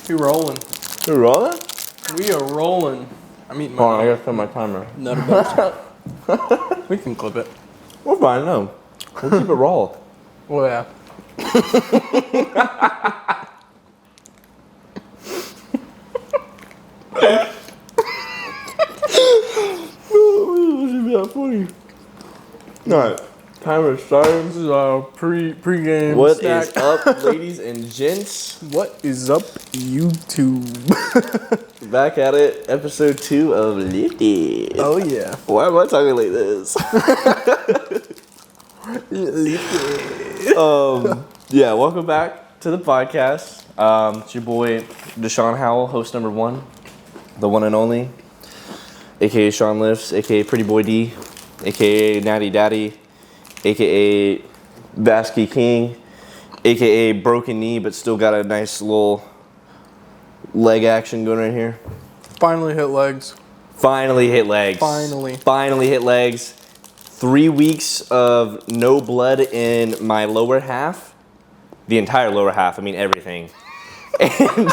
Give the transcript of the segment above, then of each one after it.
We rolling. You rolling? We are rolling. I'm eating my. Hold on, I gotta set my timer. Nutter butter. We can clip it. We're fine, no. We'll keep it raw. Oh yeah. This should be that funny. Alright, timer starting. This is our pre-game What snack. is up, ladies and gents? What is up, YouTube? Back at it, episode 2 of LifTed. Oh yeah. Why am I talking like this? Yeah, welcome back to the podcast. It's your boy Deshaun Howell, host number 1, the one and only, aka Sean Lifts, aka Pretty Boy D, aka Natty Daddy, aka Basky King, aka Broken Knee, but still got a nice little leg action going right here. Finally hit legs. Finally hit legs. Finally hit legs. 3 weeks of no blood in my lower half. The entire lower half, I mean everything. And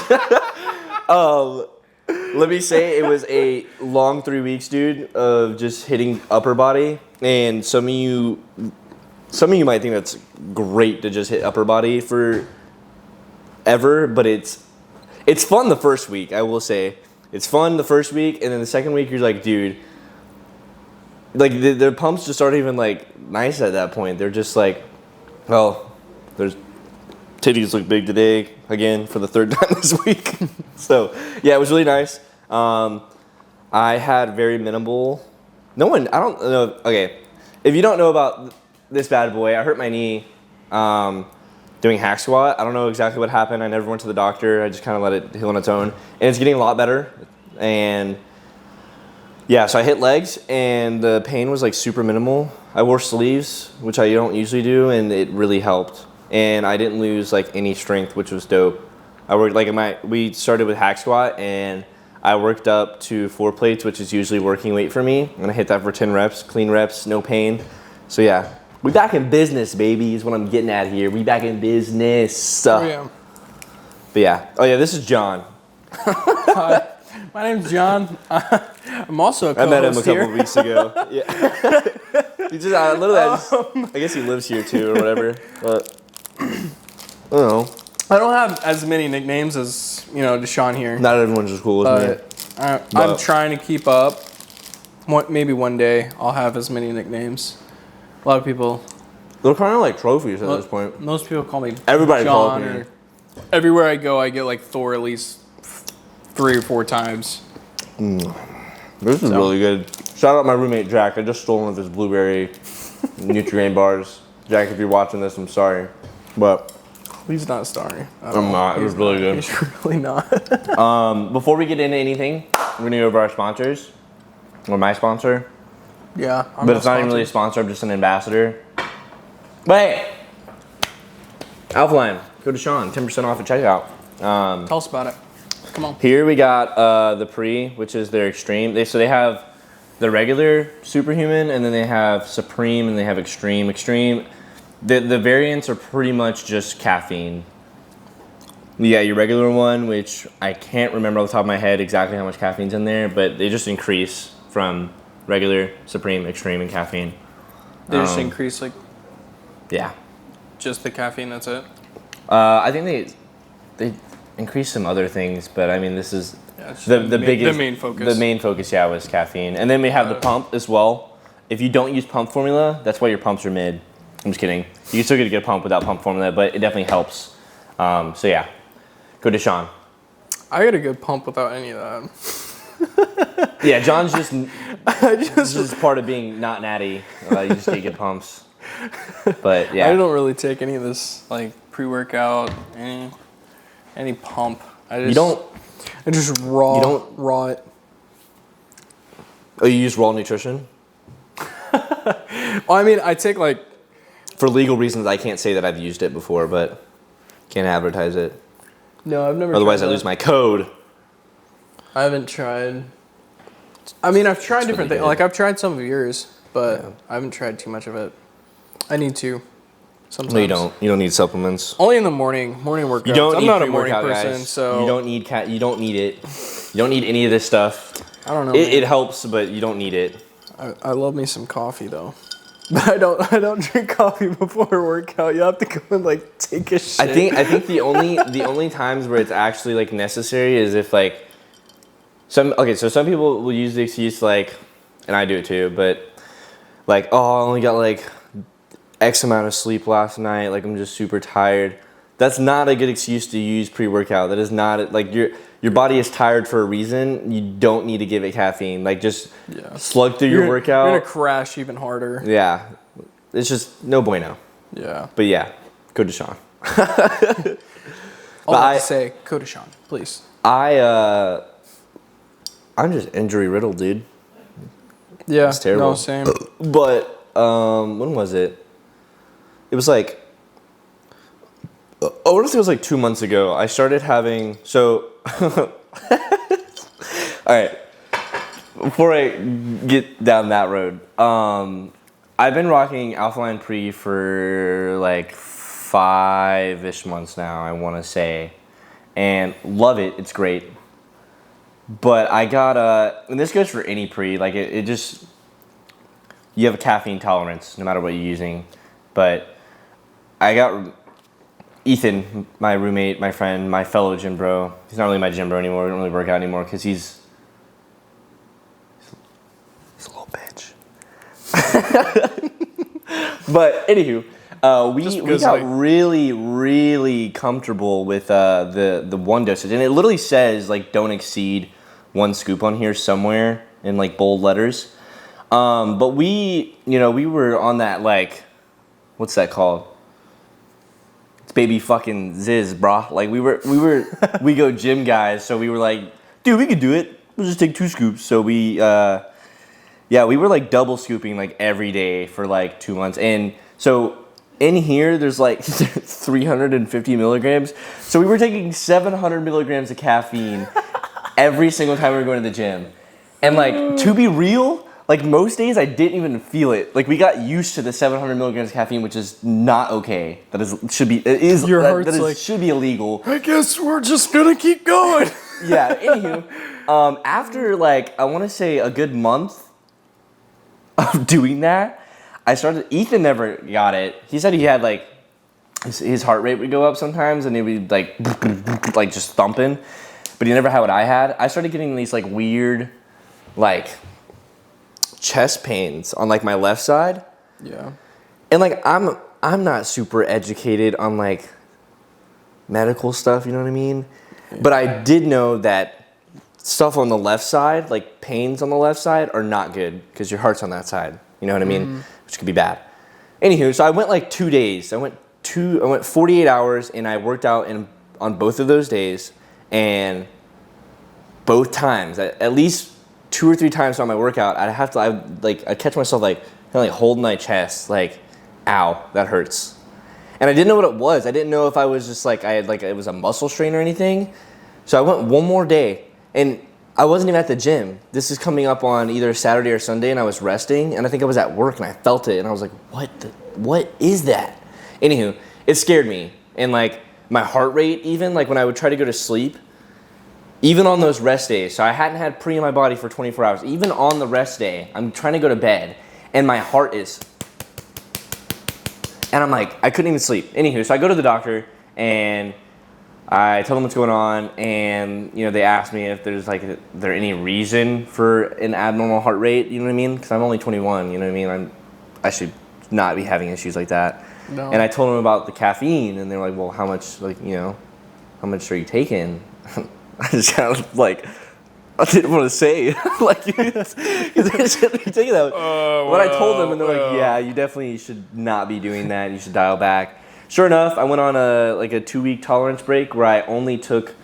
let me say it was a long 3 weeks, dude, of just hitting upper body. And some of you might think that's great to just hit upper body for ever, but it's fun the first week, I will say. It's fun the first week, and then the second week you're like, dude, like the pumps just aren't even like nice at that point. They're just like, well, there's titties look big today again for the third time this week. So yeah, it was really nice. I had very minimal. I don't know. Okay, if you don't know about this bad boy, I hurt my knee doing hack squat. I don't know exactly what happened. I never went to the doctor. I just kind of let it heal on its own, and it's getting a lot better. And yeah, so I hit legs, and the pain was like super minimal. I wore sleeves, which I don't usually do, and it really helped. And I didn't lose like any strength, which was dope. I worked we started with hack squat, and I worked up to 4 plates, which is usually working weight for me. And I hit that for 10 reps, clean reps, no pain. So yeah, we back in business, baby, is what I'm getting at here. We back in business. Oh yeah. But yeah, this is John. Hi, my name's John. I'm also a co-host. I met him a couple weeks ago. Yeah. He just I guess he lives here too or whatever. But I don't know. I don't have as many nicknames as, Deshaun here. Not everyone's as cool as me. I'm trying to keep up. Maybe one day I'll have as many nicknames. A lot of people. They're kind of like trophies at this point. Most people call me Everybody John. calls me. Everywhere I go, I get like Thor at least 3 or 4 times. This is really good. Shout out my roommate Jack. I just stole one of his blueberry Nutrigrain bars. Jack, if you're watching this, I'm sorry, but He's not sorry. I'm not. It was really good. He's really not. Before we get into anything, we're gonna go over our sponsors, or my sponsor. Yeah, but it's not even really a sponsor. I'm just an ambassador. But hey, Alphaline, go to Sean. 10% off at checkout. Tell us about it. Come on. Here we got the Pre, which is their extreme. They have the regular Superhuman, and then they have Supreme, and they have Extreme. The variants are pretty much just caffeine. Yeah, your regular one, which I can't remember off the top of my head exactly how much caffeine's in there, but they just increase from regular, Supreme, Extreme, and caffeine. They just increase Yeah. just the caffeine. That's it. I think they increase some other things, but I mean this is the biggest. The main focus. The main focus, yeah, was caffeine, and then we have the pump as well. If you don't use pump formula, that's why your pumps are mid. I'm just kidding. You can still get a good pump without pump formula, but it definitely helps. So yeah, go to Sean. I got a good pump without any of that. Yeah, John's just this is part of being not natty. You just get good pumps. But yeah, I don't really take any of this like pre-workout, any pump. I just raw it. Oh, you use raw nutrition? Well, I mean, I take like. For legal reasons, I can't say that I've used it before, but can't advertise it. No, I've never. Otherwise, I lose my code. I haven't tried. I mean, I've tried different things. Like I've tried some of yours, but I haven't tried too much of it. I need to. Sometimes. No, you don't. You don't need supplements. Only in the morning workouts. You don't I'm need not a morning pre-workout, person, guys. so You don't need You don't need it. You don't need any of this stuff. I don't know. It helps, but you don't need it. I love me some coffee though. But I don't drink coffee before a workout. You have to go and like take a shit. I think the only times where it's actually like necessary is if like some people will use the excuse like, and I do it too, but like, oh, I only got like X amount of sleep last night, like I'm just super tired. That's not a good excuse to use pre-workout. That is not like your body is tired for a reason. You don't need to give it caffeine. Like just slug through your workout. You're gonna crash even harder. Yeah, it's just no bueno. Yeah. But yeah, go to Sean. I say go to Sean, please. I'm just injury riddled, dude. Yeah. It's terrible. No, same. But when was it? It was like, I want to say it was like 2 months ago. I started having, all right, before I get down that road, I've been rocking Alphaline Pre for like 5-ish months now, I want to say, and love it. It's great. But I got, and this goes for any pre, like it just, you have a caffeine tolerance no matter what you're using. But I got Ethan, my roommate, my friend, my fellow gym bro. He's not really my gym bro anymore. We don't really work out anymore because he's a little bitch. But anywho, we got really comfortable with the one dosage, and it literally says like don't exceed 1 scoop on here somewhere in like bold letters. But we were on that like, what's that called? It's baby fucking Ziz, brah. Like we go gym guys, so we were like, dude, we could do it. We'll just take 2 scoops. So we were like double scooping like every day for like 2 months. And so in here, there's like 350 milligrams. So we were taking 700 milligrams of caffeine every single time we were going to the gym. And like, to be real, like most days I didn't even feel it. Like we got used to the 700 milligrams of caffeine, which is not okay. Should be illegal. I guess we're just gonna keep going. Yeah. Anywho, after like I want to say a good month of doing that, I started. Ethan never got it. He said he had like his heart rate would go up sometimes, and it would like just thumping. But he never had what I had. I started getting these like weird, like chest pains on like my left side. Yeah. And like I'm not super educated on like medical stuff, you know what I mean? Yeah. But I did know that stuff on the left side, like pains on the left side, are not good because your heart's on that side. You know what I mean? Which could be bad. Anywho, so I went like 2 days. I went 48 hours and I worked out on both of those days, and both times, at least 2 or 3 times on my workout, I'd catch myself like kind of like holding my chest, like, ow, that hurts. And I didn't know what it was. I didn't know if I was just like, it was a muscle strain or anything. So I went one more day, and I wasn't even at the gym. This is coming up on either Saturday or Sunday, and I was resting, and I think I was at work, and I felt it, and I was like, what is that? Anywho, it scared me. And like my heart rate, even like when I would try to go to sleep, even on those rest days, so I hadn't had pre in my body for 24 hours, even on the rest day, I'm trying to go to bed, and my heart is, and I'm like, I couldn't even sleep. Anywho, so I go to the doctor, and I tell them what's going on, and they ask me if there's there any reason for an abnormal heart rate, you know what I mean? Because I'm only 21, you know what I mean? I should not be having issues like that. No. And I told them about the caffeine, and they're like, well, how much, how much are you taking? I just kind of I didn't want to say, because I shouldn't be taking that. But I told them, and they're like, yeah, you definitely should not be doing that. You should dial back. Sure enough, I went on a 2-week tolerance break where I only took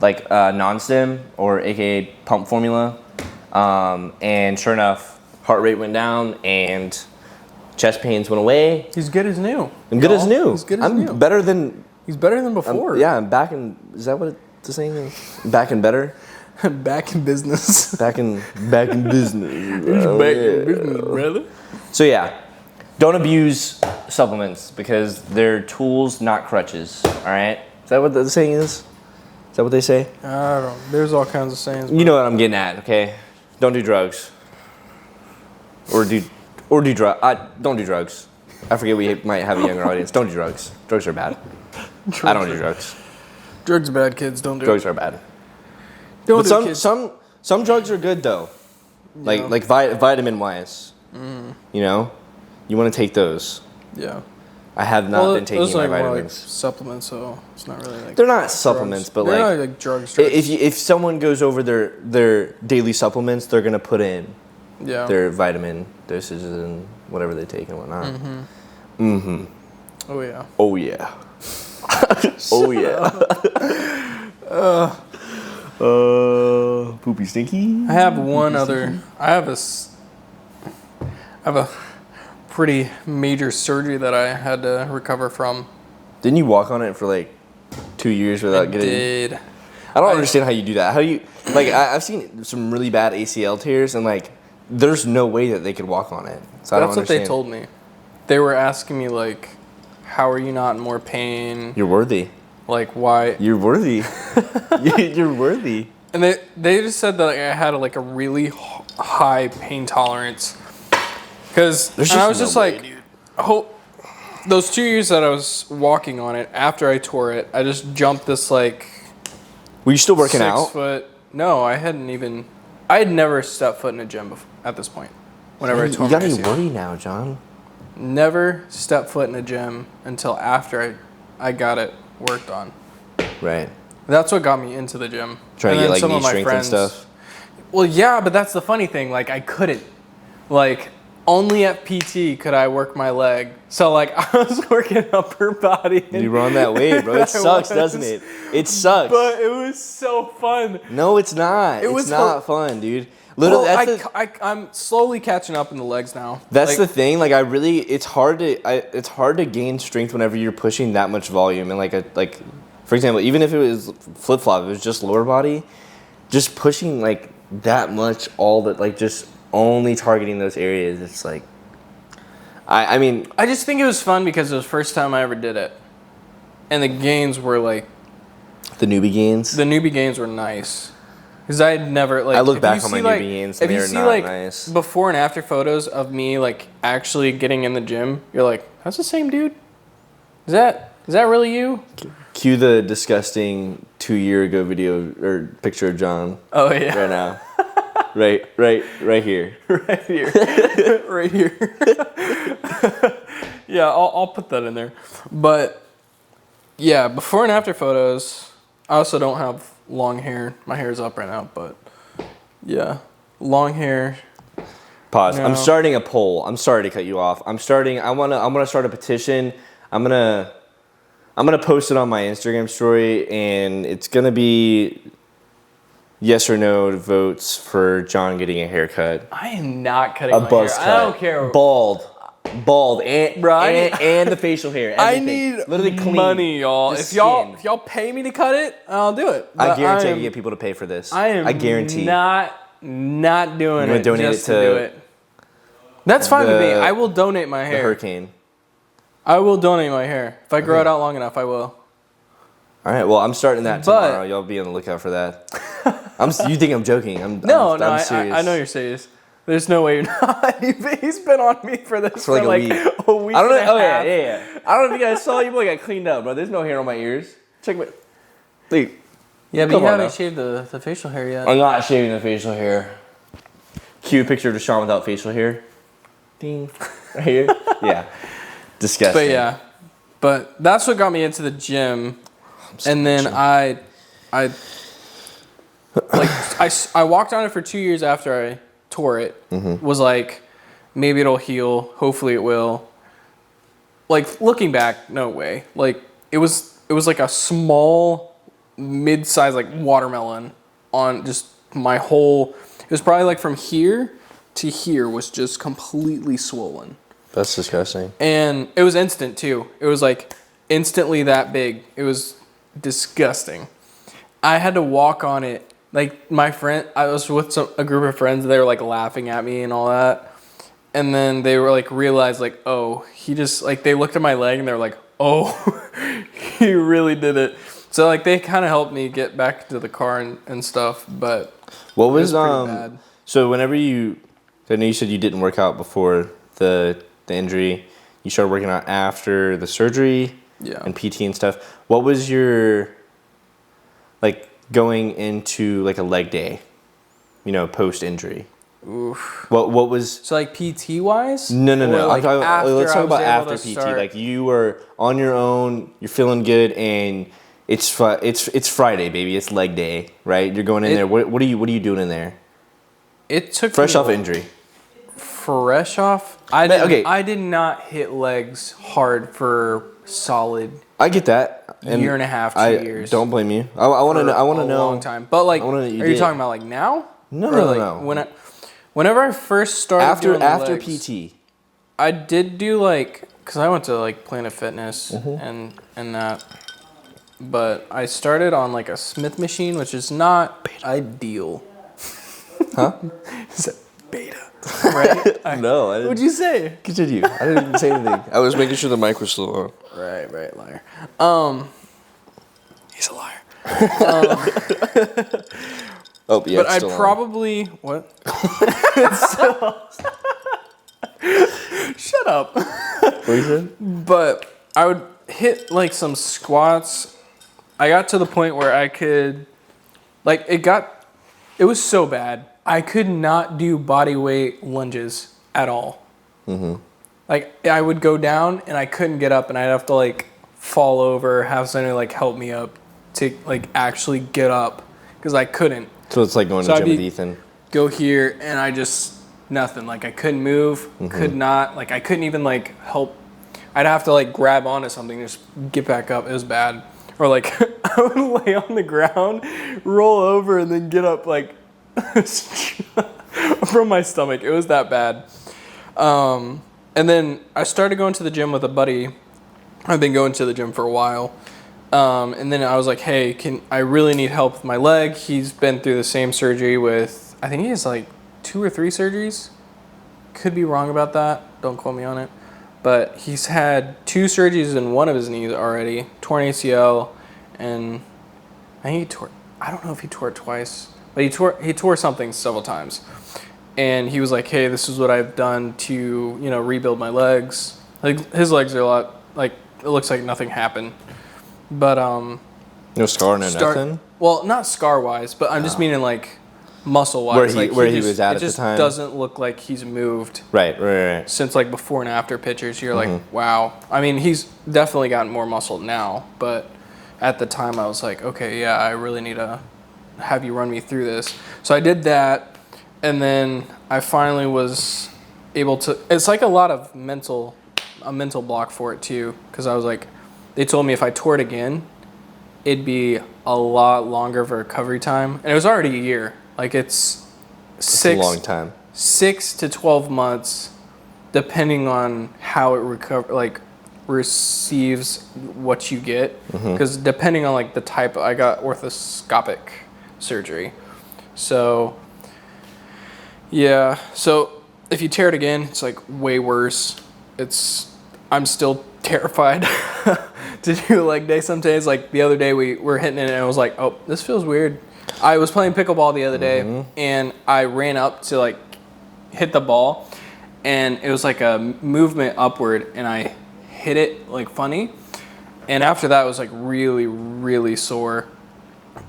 non-stim, or AKA pump formula. And sure enough, heart rate went down and chest pains went away. He's good as new. I'm good as new. He's good as new. He's better than before. I'm back in, is that what the saying is? Back and better? Back in business. Back in business. Back in business, brother. So yeah. don't abuse supplements because they're tools, not crutches. All right? Is that what the saying is? Is that what they say? I don't know. There's all kinds of sayings. You know what I'm getting at, okay? Don't do drugs. Or do drugs. Don't do drugs. I forget we might have a younger audience. Don't do drugs. Drugs are bad. I don't do drugs. Drugs are bad, kids. Don't do Drugs it. are bad. Don't But do it, kids. some drugs are good though. Like vitamin wise. You know? You want to take those. Yeah. I have not been taking those my are more vitamins. like supplements, so it's not really like. They're not supplements, but they're like, not like drugs. if someone goes over their daily supplements, they're gonna put in their vitamin dosages and whatever they take and whatnot. Oh yeah. Oh yeah. Oh yeah. Poopy stinky. I have one other. I have a pretty major surgery that I had to recover from. Didn't you walk on it for like 2 years without getting? Did. I don't understand how you do that. How do you like? I've seen some really bad ACL tears, and like, there's no way that they could walk on it. So I don't That's what understand. they told me. They were asking me like, "How are you not in more pain? You're worthy. Like why?" You're worthy. You're worthy. And they just said that I had like a really high pain tolerance. Because I was just like, those 2 years that I was walking on it, after I tore it, I just jumped this like. Were you still working 6 out? foot. No, I had never stepped foot in a gym at this point. Whenever I tore you got my me ACL. worried now, John. Never stepped foot in a gym until after I got it worked on. Right. That's what got me into the gym. Trying to get like knee strength and stuff. Well, yeah, but that's the funny thing. Like I couldn't. Like only at PT could I work my leg. So like I was working upper body. You were on that wave, bro. It sucks, doesn't it? It sucks. But it was so fun. No, it's not. It's not fun, dude. Literally, I'm slowly catching up in the legs now. That's the thing. Like it's hard to gain strength whenever you're pushing that much volume and like for example, even if it was flip flop, it was just lower body, just pushing like that much, all that, like just only targeting those areas. It's like, I mean, I just think it was fun because it was the first time I ever did it, and the gains were like the newbie gains. The newbie gains were nice. Because I had never, like... I look back on my newbie gains and they're not nice. Before and after photos of me, like, actually getting in the gym, you're like, that's the same dude? Is that really you? Cue the disgusting 2 year ago video or picture of John. Oh, yeah. Right now. right here. Right here. Right here. Yeah, I'll put that in there. But, yeah, before and after photos, I also don't have long hair. My hair is up right now, but yeah, long hair. Pause. No. I'm starting a poll. I'm sorry to cut you off. I want to start a petition. I'm gonna post it on my Instagram story, and it's gonna be yes or no votes for John getting a haircut. I am not cutting my hair. I don't care. Bald and the facial hair. Everything. I need literally clean money, y'all. If y'all pay me to cut it, I'll do it. But I guarantee I can get people to pay for this. I guarantee. Not doing it. Donate just it to do it. That's fine with me. I will donate my hair. The hurricane. I will donate my hair. If I grow it out long enough, I will. All right. Well, I'm starting that tomorrow. Y'all be on the lookout for that. You think I'm joking? I'm serious. I know you're serious. There's no way you're not. He's been on me for this for like a week. A week. I don't know. And a half. Yeah. I don't know if you guys saw. You look like I cleaned up, bro. There's no hair on my ears. Check my. Wait. Yeah, but you haven't shaved the facial hair yet. I'm not shaving the facial hair. Cue picture of Deshaun without facial hair. Ding. Right here. Yeah. Disgusting. But yeah. But that's what got me into the gym. And then I walked on it for 2 years after I tore it. Mm-hmm. Was like, maybe it'll heal. Hopefully it will. Like looking back, no way. Like it was like a small, mid-sized like watermelon on just my whole. It was probably like from here to here was just completely swollen. That's disgusting. And it was instant too. It was like instantly that big. It was disgusting. I had to walk on it. Like my friend, I was with a group of friends and they were like laughing at me and all that. And then they were like realized like, oh, he just like they looked at my leg and they were like, oh, he really did it. So like they kind of helped me get back to the car and stuff, but what was pretty bad. So whenever I know you said you didn't work out before the injury. You started working out after the surgery, and PT and stuff. What was your like going into like a leg day, post injury? Oof. What was so like PT wise? No. Like Let's talk about after PT. Start... Like you were on your own, you're feeling good, and it's Friday, baby. It's leg day, right? You're going in there. What are you doing in there? It took fresh off injury. Fresh off? I did not hit legs hard for solid. I get that. Year and a half, 2 years. Don't blame you. I want to know. I want to know. A long time. But like, are you talking about like now? No. Whenever I first started after legs, PT, I did do like, cause I went to like Planet Fitness and that, but I started on like a Smith machine, which is not ideal. Huh? Is that beta? Right? No. I didn't. What'd you say? Continue. I didn't even say anything. I was making sure the mic was still on. Right, liar. He's a liar. Oh, yeah. But I'd probably what? Shut up. What you said? But I would hit like some squats. I got to the point where I could, like, it was so bad. I could not do body weight lunges at all. Mm-hmm. Like, I would go down and I couldn't get up, and I'd have to like fall over, have somebody like help me up to like actually get up because I couldn't. So it's like going to the gym with Ethan. Go here, and I just nothing. Like I couldn't move, could not. Like I couldn't even like help. I'd have to like grab onto something, just get back up. It was bad. Or like I would lay on the ground, roll over, and then get up like from my stomach. It was that bad. And then I started going to the gym with a buddy. I've been going to the gym for a while. And then I was like, hey, I really need help with my leg. He's been through the same surgery with, I think he has like 2 or 3 surgeries. Could be wrong about that. Don't quote me on it. But he's had 2 surgeries in one of his knees already. Torn ACL, and I think I don't know if he tore it twice, but he tore something several times. And he was like, hey, this is what I've done to, rebuild my legs. Like his legs are a lot, like it looks like nothing happened. But no scar, nothing. Well, not scar wise, but I'm just meaning like muscle wise. Where he was at the time. It just doesn't look like he's moved. Right. Since like before and after pictures, you're like, wow. I mean, he's definitely gotten more muscle now, but at the time I was like, okay, yeah, I really need to have you run me through this. So I did that, and then I finally was able to. It's like a lot of a mental block for it too, because I was like. They told me if I tore it again, it'd be a lot longer of a recovery time. And it was already a year. Like it's a long time. 6 to 12 months, depending on how it receives what you get. Because depending on like the type, I got orthoscopic surgery. So, yeah. So if you tear it again, it's like way worse. I'm still terrified to do a leg day sometimes. Like the other day we were hitting it and I was like, oh, this feels weird. I was playing pickleball the other day and I ran up to like hit the ball and it was like a movement upward and I hit it like funny. And after that it was like really, really sore.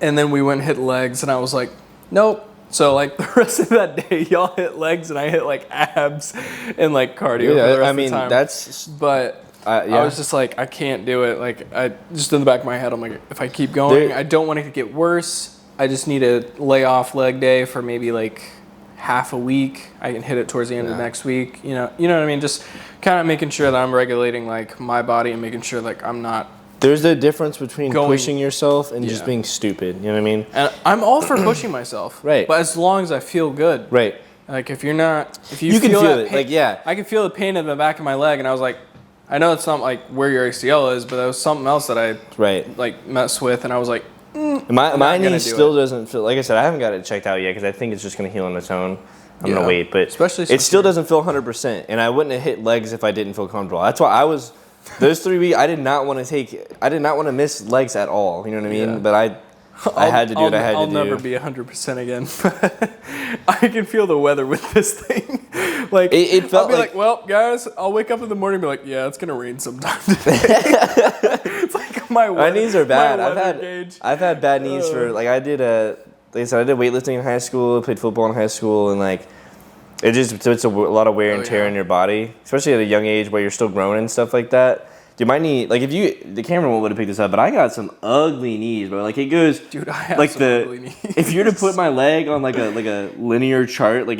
And then we went and hit legs and I was like, nope. So like the rest of that day, y'all hit legs and I hit like abs and like cardio for the rest of the time. That's. But I was just like, I can't do it. Like I just in the back of my head, I'm like, if I keep going, I don't want it to get worse. I just need to lay off leg day for maybe like half a week. I can hit it towards the end of next week. You know what I mean? Just kind of making sure that I'm regulating like my body and making sure like I'm not. There's a difference between pushing yourself and just being stupid. You know what I mean? And I'm all for pushing myself. Right. But as long as I feel good. Right. Like if you can feel it. Pain, I can feel the pain in the back of my leg, and I was like, I know it's not like where your ACL is, but that was something else that I like messed with, and I was like, my knee still doesn't feel. Like I said, I haven't got it checked out yet because I think it's just gonna heal on its own. I'm gonna wait. But especially it still doesn't feel 100%, and I wouldn't have hit legs if I didn't feel comfortable. That's why I was those 3 weeks. I did not want to miss legs at all. You know what I mean? Yeah. But I had to do what I had to do. I'll never be 100% again. I can feel the weather with this thing. Like it felt I'll be like, well, guys, I'll wake up in the morning and be like, yeah, it's gonna rain sometime today. It's like my knees are bad. Gauge. I've had bad knees for like I did weightlifting in high school, played football in high school, and like it's a lot of wear and tear in your body, especially at a young age where you're still growing and stuff like that. Dude, my knee, like the camera won't let it pick this up, but I got some ugly knees, bro. Like it goes, dude, I have like some ugly knees. If you were to put my leg on like a linear chart, like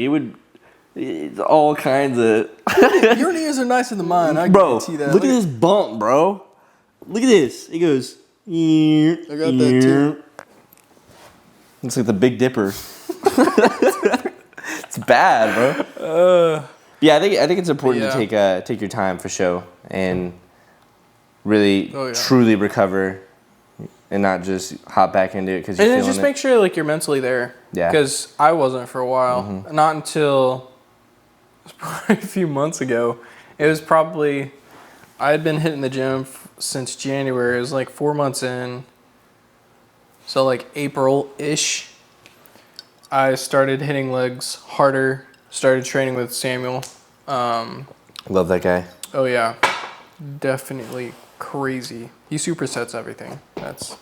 it's all kinds of. Your knees are nicer than mine. I bro, guarantee that. Look at this bump, bro. Look at this. It goes. I got that too. Looks like the Big Dipper. It's bad, bro. Yeah, I think it's important to take your time for show and really truly recover and not just hop back into it because you're feeling it. And just make sure like you're mentally there. Yeah. Because I wasn't for a while. Not until it was probably a few months ago. It was probably I had been hitting the gym since January. It was like 4 months in. So like April-ish, I started hitting legs harder. Started training with Samuel. Love that guy. Oh yeah, definitely crazy. He supersets everything. That's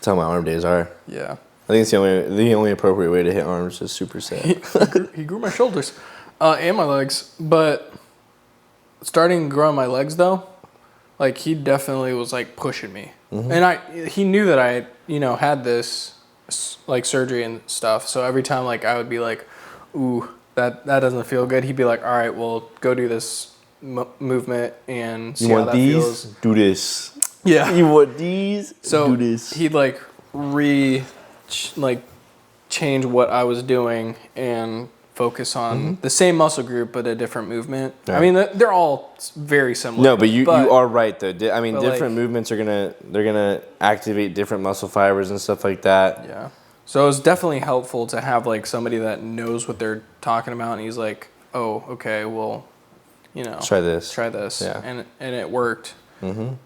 how my arm days are. Yeah. I think it's the only appropriate way to hit arms is superset. He grew my shoulders, and my legs. But starting growing my legs though, like he definitely was like pushing me, and he knew that I had this like surgery and stuff. So every time like I would be like, ooh, that doesn't feel good. He'd be like, all right, well go do this movement and see how that feels. Do this. Yeah. You want these? So do this. He'd like change what I was doing and focus on the same muscle group but a different movement. Yeah. I mean, they're all very similar. No, but you are right though. I mean, different like, movements they're gonna activate different muscle fibers and stuff like that. Yeah. So it was definitely helpful to have like somebody that knows what they're talking about, and he's like, "Oh, okay, well, try this." Yeah. And it worked.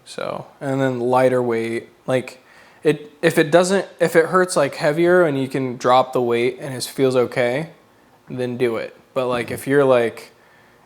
So, and then lighter weight, like if it hurts like heavier and you can drop the weight and it feels okay, then do it. But like if you're like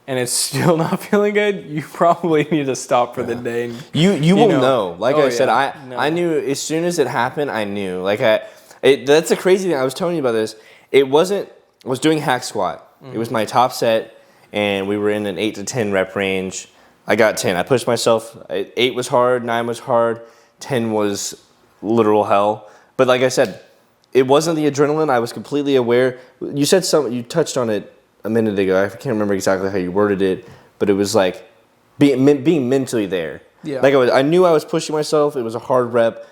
and it's still not feeling good, you probably need to stop for the day. And, you will know. Like I said, I knew as soon as it happened. I knew. Like that's the crazy thing. I was telling you about this. I was doing hack squat. It was my top set, and we were in an 8 to 10 rep range. I got 10. I pushed myself. 8 was hard, 9 was hard, 10 was literal hell. But like I said, it wasn't the adrenaline. I was completely aware. You said you touched on it a minute ago. I can't remember exactly how you worded it, but it was like being mentally there. Yeah. Like I knew I was pushing myself. It was a hard rep,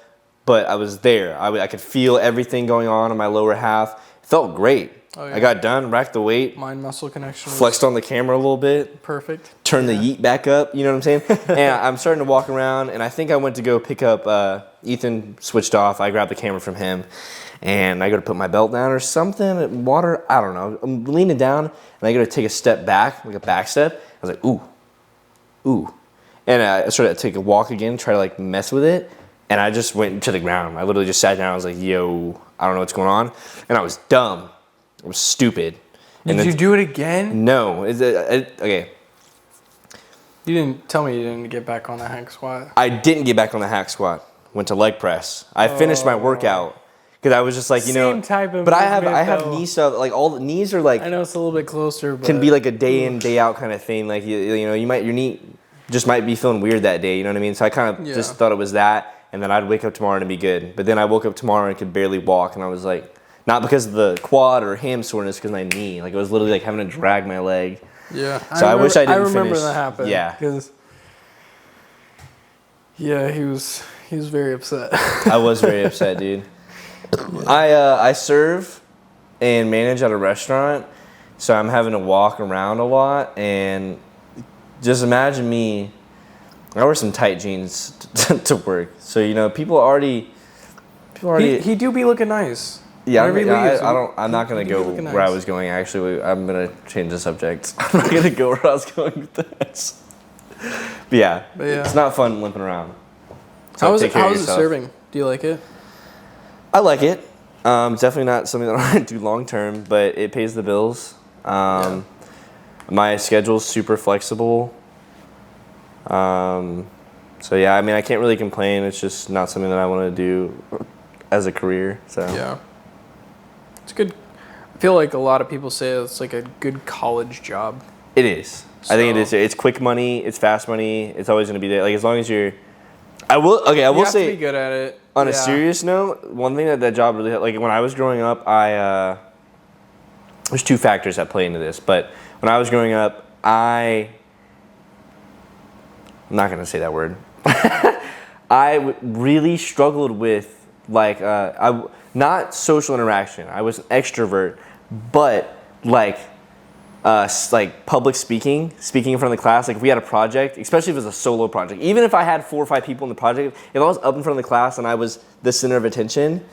but I was there. I could feel everything going on in my lower half. It felt great. Oh, yeah. I got done, racked the weight. Mind-muscle connection. Flexed on the camera a little bit. Perfect. Turned the yeet back up, you know what I'm saying? And I'm starting to walk around, and I think I went to go pick up, Ethan switched off. I grabbed the camera from him, and I go to put my belt down or something, water, I don't know. I'm leaning down, and I go to take a step back, like a back step. I was like, ooh. And I started to take a walk again, try to like mess with it, and I just went to the ground. I literally just sat down. I was like, yo, I don't know what's going on. And I was dumb. I was stupid. Did you do it again? No. Okay. You didn't tell me you didn't get back on the hack squat. I didn't get back on the hack squat. Went to leg press. I finished my workout because I was just like, Same type of but I have knee stuff. Like all the knees are like. I know it's a little bit closer, but can be like a day in day out kind of thing. Like your knee just might be feeling weird that day. You know what I mean? So I kind of just thought it was that, and then I'd wake up tomorrow and be good. But then I woke up tomorrow and could barely walk, and I was like. Not because of the quad or ham soreness, because my knee. Like, it was literally like having to drag my leg. Yeah. So I wish I didn't finish. I remember that happened. Yeah. Because, he was very upset. I was very upset, dude. I serve and manage at a restaurant, so I'm having to walk around a lot. And just imagine me. I wear some tight jeans to work. So, people already. He do be looking nice. Yeah, Whenever he leaves, I'm not gonna what do go you look where I nice? was going. Actually, I'm gonna change the subject. I'm not gonna go where I was going with this. But yeah, it's not fun limping around. So How is take it? care of How is it yourself. serving? Do you like it? I like it. Definitely not something that I do long term, but it pays the bills. My schedule's super flexible. So yeah, I mean, I can't really complain. It's just not something that I want to do as a career. So Yeah. It's good. I feel like a lot of people say it's like a good college job. it is. I think it So- is. It's quick money. It's fast money. It's always going to be there. Like as long as you're. I will You have say. to be good at it. On a serious note, one thing that job really had, like when I was growing up, there's two factors that play into this. But when I was growing up, I'm not gonna say that word. Really struggled with not social interaction. I was an extrovert, but like public speaking in front of the class. Like if we had a project, especially if it was a solo project, even if I had 4 or 5 people in the project, if I was up in front of the class and I was the center of attention,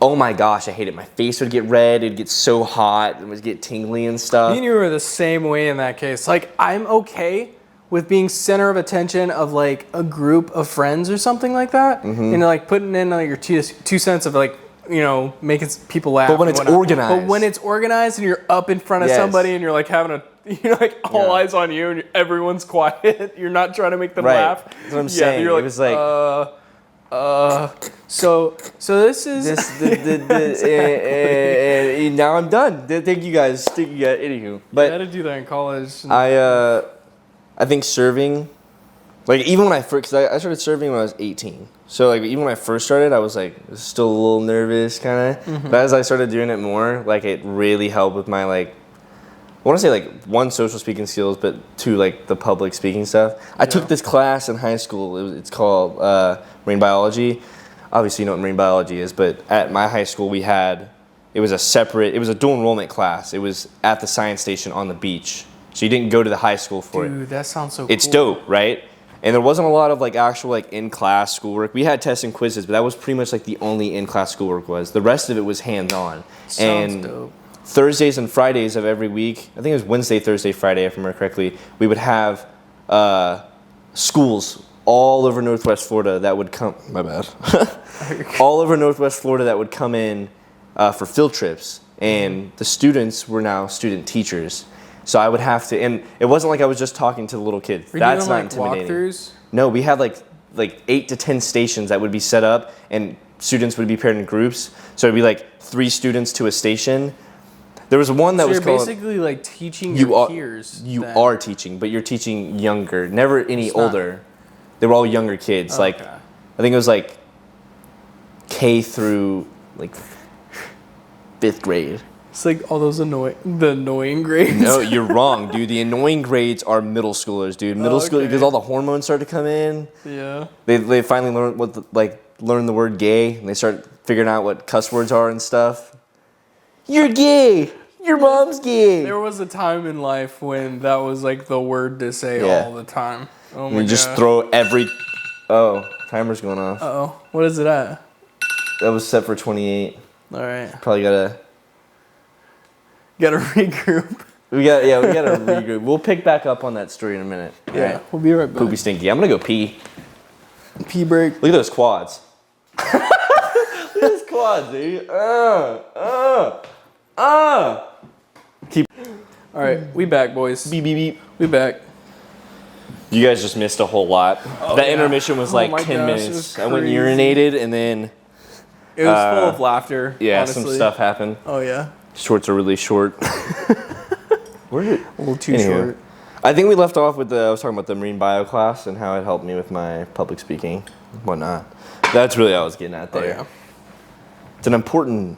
oh my gosh, I hate it. My face would get red. It'd get so hot. It would get tingly and stuff. Me and you were the same way in that case. Like I'm okay with being center of attention of like a group of friends or something like that, and like putting in like your two cents of like, you know, making people laugh. But when it's organized. But when it's organized and you're up in front of Yes. somebody and you're like having like all eyes on you and everyone's quiet, you're not trying to make them Right. laugh. That's what I'm saying. You're like, It was like so this is now I'm done. Thank you guys. Anywho, I but had to do that in college. I think serving, like even when I started serving when I was 18. So like even when I first started, I was like still a little nervous kind of. But as I started doing it more, like it really helped with my like, I want to say like 1, social speaking skills, but 2, like the public speaking stuff. I took this class in high school. It's called marine biology. Obviously you know what marine biology is, but at my high school it was a dual enrollment class. It was at the science station on the beach. So you didn't go to the high school for it. Dude, that sounds so It's cool. dope, right? And there wasn't a lot of like actual like in-class schoolwork. We had tests and quizzes, but that was pretty much like the only in-class schoolwork was. The rest of it was hands-on. Sounds dope. Thursdays and Fridays of every week, I think it was Wednesday, Thursday, Friday, if I remember correctly, we would have schools all over Northwest Florida that would come. My bad. All over Northwest Florida that would come in for field trips, and the students were now student teachers. So I would have to, and it wasn't like I was just talking to the little kids. Were you That's doing, not like, intimidating. walkthroughs? No, we had like 8 to 10 stations that would be set up, and students would be paired in groups. So it'd be like 3 students to a station. There was one that So was you're called. basically like teaching your peers. You then. are teaching, but you're teaching younger, never any It's not- older. They were all younger kids. Like Okay. I think it was like K through like 5th grade. It's like all those annoying grades. No, you're wrong, dude. The annoying grades are middle schoolers, dude. Middle school Okay. because all the hormones start to come in. Yeah. They finally learn the word gay, and they start figuring out what cuss words are and stuff. You're gay. Your mom's gay. There was a time in life when that was like the word to say Yeah. all the time. Oh And my you god. just throw every. Oh, timer's going off. Uh-oh. What is it at? That was set for 28. All right. Probably gotta. Gotta regroup. We gotta regroup. We'll pick back up on that story in a minute. Yeah. Alright. We'll be right back. Poopy stinky. I'm gonna go pee. Pee break. Look at those quads. Look at those quads, dude. Keep. All right. We back, boys. Beep beep beep. We back. You guys just missed a whole lot. That yeah. intermission was Oh like my 10 gosh, it minutes. was I went and crazy. urinated, and then It was full of laughter. yeah, honestly. some stuff happened. Oh yeah. Shorts are really short. Where did? A little too Anywho. short. I think we left off with I was talking about the marine bio class and how it helped me with my public speaking, and whatnot. That's really what I was getting at Oh there. yeah. It's an important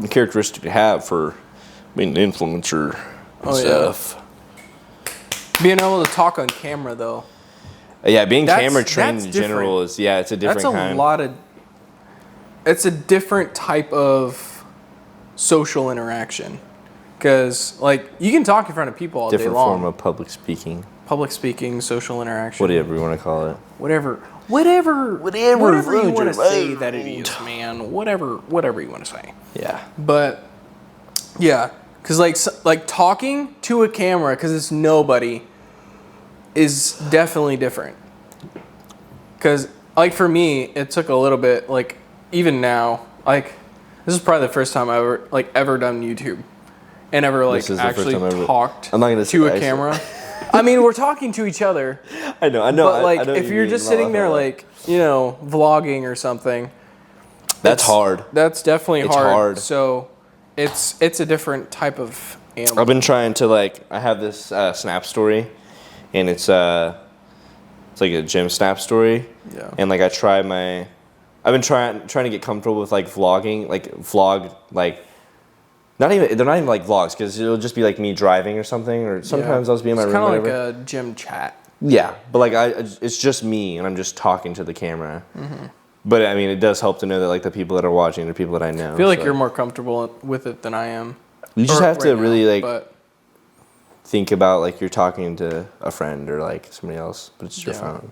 characteristic to have for being an influencer and Oh, yeah. stuff. Being able to talk on camera though. Yeah, being That's- camera trained that's in general different. is it's a different That's a kind. lot of. It's a different type of social interaction, because like you can talk in front of people all Different day long. form of public speaking. public speaking, social interaction. Whatever you want to call it. Whatever you want to say that it is, man. Whatever you want to say. Yeah. But yeah, because like talking to a camera, because it's nobody, is definitely different. Because like for me, it took a little bit. Like even now, like this is probably the first time I ever done YouTube, and ever actually talked to a camera. I mean, we're talking to each other. I know. But like, I know if you're just sitting there, like, you know, vlogging or something, that's hard. That's definitely it's hard. So, it's a different type of animal. I've been trying to I have this Snap story, and it's like a gym Snap story. Yeah. And like I've been trying to get comfortable with like vlogging, they're not even like vlogs, because it'll just be like me driving or something, or sometimes I'll just be in my room. It's kind of like a gym chat. Yeah, but like it's just me and I'm just talking to the camera. Mm-hmm. But I mean, it does help to know that like the people that are watching are people that I know. I feel like you're more comfortable with it than I am. You just have to really think about like you're talking to a friend or like somebody else, but it's just your phone.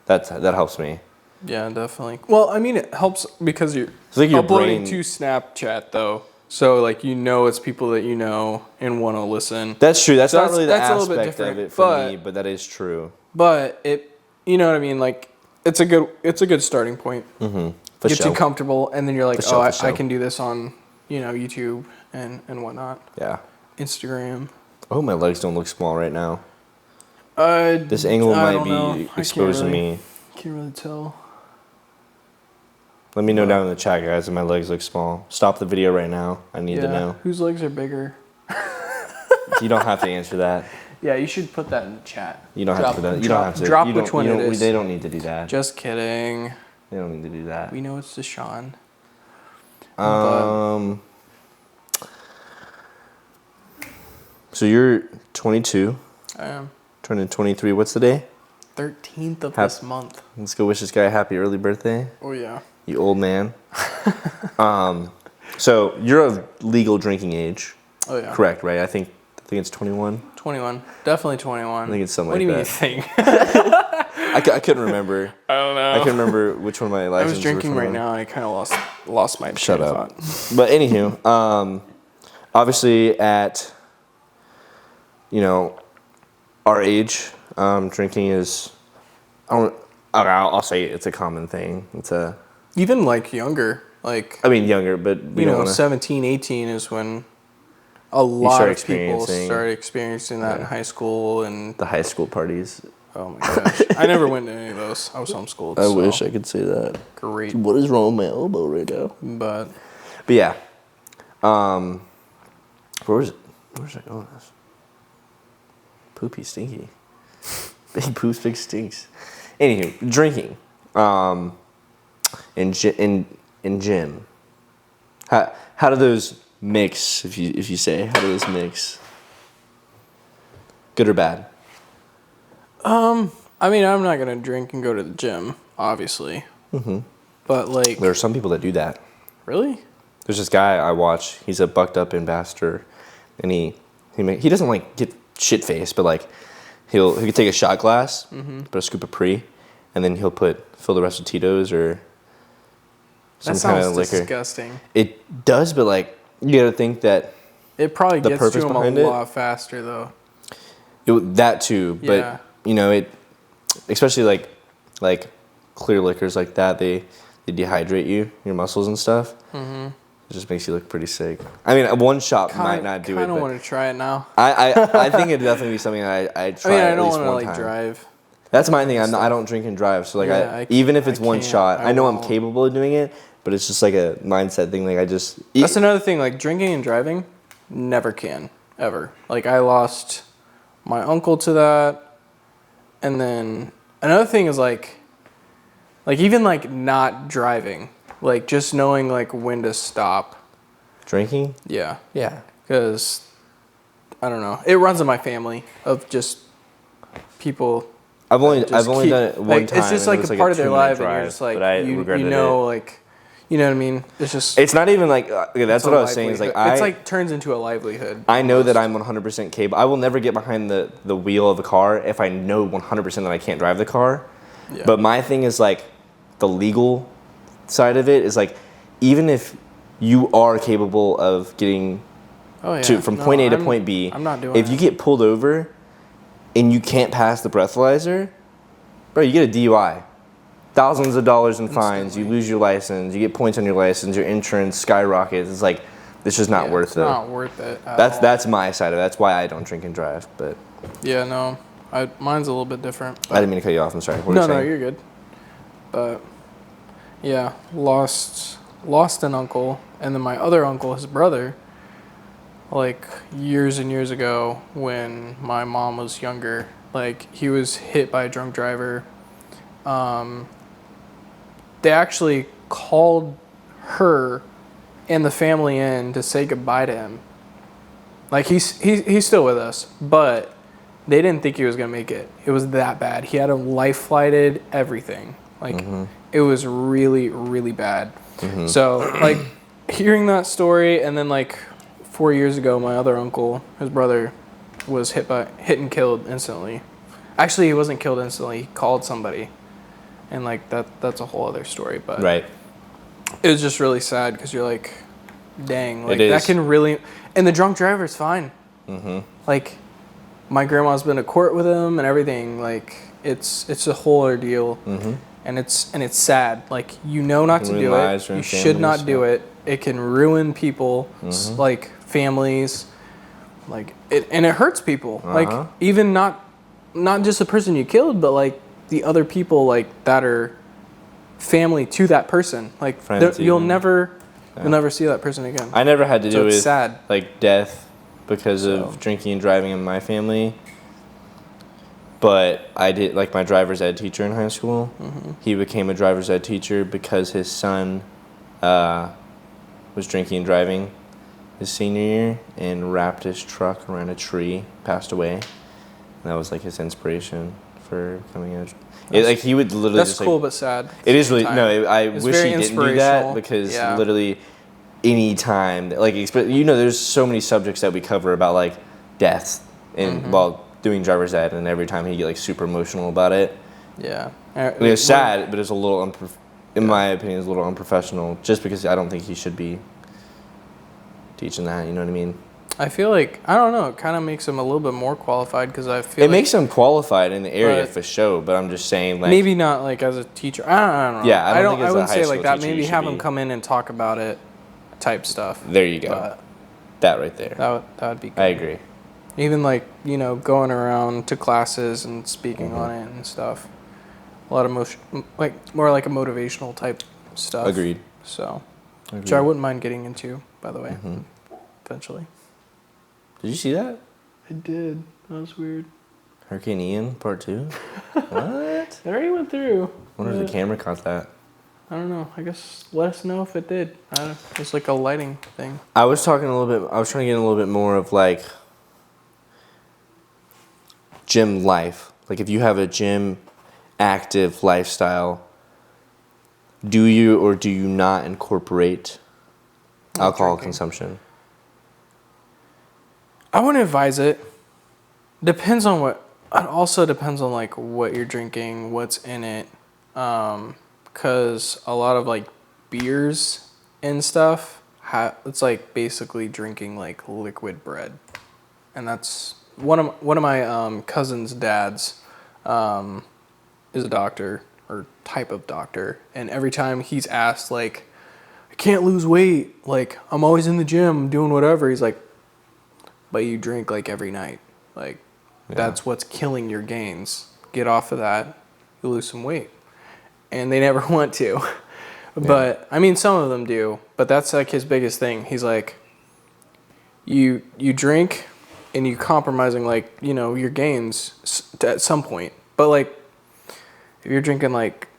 That helps me. Yeah, definitely. Well, I mean, it helps because you're like uploading to Snapchat though. So, like, you know it's people that you know and want to listen. That's true. That's not really the aspect a little bit different, of it for me, but that is true. But you know what I mean? Like, it's a good starting point. Mm-hmm. Gets you comfortable, and then you're like, I can do this on, you know, YouTube and whatnot. Yeah. Instagram. Oh, my legs don't look small right now. This angle might be exposing me. Can't really tell. Let me know down in the chat, guys, if my legs look small. Stop the video right now. I need to know. Whose legs are bigger? You don't have to answer that. Yeah, you should put that in the chat. You don't have to. You don't have to. Drop which one it is. They don't need to do that. Just kidding. They don't need to do that. We know it's Deshaun. So you're 22. I am. Turning 23. What's the day? 13th of this month. Let's go wish this guy a happy early birthday. Oh yeah. You old man. So you're of legal drinking age. Oh yeah. Correct, right? I think it's 21. 21. Definitely 21. I think it's something like that. What do you mean you think? I couldn't remember. I don't know. I couldn't remember which one of my licenses. I was drinking right now and I kind of lost my Shut up. But anywho, obviously at our age, drinking is I'll say it's a common thing. It's a even like younger, like I mean younger, but we don't wanna, 17, 18 is when a lot of people started experiencing that in high school and the high school parties. Oh my gosh. I never went to any of those. I was homeschooled. I wish I could say that. Great. What is wrong with my elbow right now? But yeah. Where's I going with this? Poopy stinky. Big poops, big stinks. Anywho, drinking. In gym. How do those mix, if you say, how do those mix? Good or bad? I mean, I'm not gonna drink and go to the gym, obviously. Mm-hmm. But like, there are some people that do that. Really? There's this guy I watch. He's a bucked up ambassador, and he doesn't like get shit faced, but like he'll take a shot glass, put a scoop of pre, and then he'll fill the rest with Tito's or some kind of liquor. Disgusting. It does, but like you gotta think that it probably gets to him a lot faster though. That too, but it, especially like clear liquors like that, they dehydrate your muscles and stuff. Mm-hmm. It just makes you look pretty sick. I mean, one shot might not do it. I don't want to try it now. I think it'd definitely be something I'd try. I mean, I don't want to drive. That's my thing. I don't drink and drive. So like, even if it's one shot, I know I'm capable of doing it. But it's just like a mindset thing. Like that's another thing. Like drinking and driving, never can ever. Like I lost my uncle to that, and then another thing is like even like not driving. Like, just knowing, like, when to stop. Drinking? Yeah. Yeah. Because, I don't know. It runs in my family of just people. I've only done it one time. It's just, like, a part of their life, and you're just, like, you know, like, You know what I mean? It's just. It's not even like that's what I was saying. Is like it's like turns into a livelihood. I know that I'm 100% capable. I will never get behind the wheel of a car if I know 100% that I can't drive the car. Yeah. But my thing is like the legal side of it is like even if you are capable of getting from point A to point B, I'm not doing if you get pulled over and you can't pass the breathalyzer, bro, you get a DUI. Thousands of dollars in fines, you lose your license, you get points on your license, your insurance skyrockets. It's like, it's just not worth it. It's not worth it at all. That's my side of it. That's why I don't drink and drive. But yeah, no, mine's a little bit different. I didn't mean to cut you off. I'm sorry. What No, you're good. But yeah, lost an uncle, and then my other uncle, his brother, like years and years ago when my mom was younger, like he was hit by a drunk driver. They actually called her and the family in to say goodbye to him. Like he's still with us, but they didn't think he was gonna make it. It was that bad. He had him life flighted, everything. Like it was really, really bad. So like hearing that story, and then like 4 years ago, my other uncle, his brother, was hit and killed instantly. Actually, he wasn't killed instantly. He called somebody. And like that's a whole other story, but right. It was just really sad because you're like, dang, like it is. that can really. And the drunk driver's fine. Like, my grandma's been to court with him and everything. Like, it's a whole ordeal, and it's sad. Like, you know not to do it. You should not do it. It can ruin people, like families, like it, and it hurts people. Like even not just the person you killed, but like the other people like that are family to that person. Like you'll never see that person again. I never had to do with sad. Like death because of drinking and driving in my family. But I did, like my driver's ed teacher in high school. He became a driver's ed teacher because his son was drinking and driving his senior year and wrapped his truck around a tree, passed away. And that was like his inspiration for coming out. Like he would literally. That's just, cool, like, but sad. It is really I wish he didn't do that because yeah. literally, any time like there's so many subjects that we cover about like death and while doing driver's ed, and every time he'd get like super emotional about it. Yeah, it was sad, but it's a little in my opinion, it's a little unprofessional. Just because I don't think he should be teaching that. You know what I mean? I feel like, I don't know, it kind of makes him a little bit more qualified because I feel it makes him qualified in the area for sure, but I'm just saying like maybe not like as a teacher. I don't know. Yeah, I wouldn't say like that. Maybe have him come in and talk about it, type stuff. There you go. But that right there. That would be good. I agree. Even like going around to classes and speaking on it and stuff. A lot of more like a motivational type stuff. Agreed. So, which I wouldn't mind getting into, by the way, eventually. Did you see that? I did. That was weird. Hurricane Ian Part 2? What? It already went through. I wonder if the camera caught that. I don't know. I guess let us know if it did. It's like a lighting thing. I was trying to get a little bit more of like gym life. Like if you have a gym active lifestyle, do you or do you not incorporate alcohol consumption? I wouldn't advise it. Depends on what. It also depends on like what you're drinking, what's in it. Because a lot of like beers and stuff, it's like basically drinking like liquid bread, and that's one of my cousin's dads is a doctor or type of doctor, and every time he's asked like, I can't lose weight, like I'm always in the gym doing whatever, he's like, but you drink like every night, like that's what's killing your gains. Get off of that, you lose some weight. And they never want to. But I mean some of them do, but that's like his biggest thing. He's like, you drink and you compromising like, your gains at some point. But like if you're drinking like,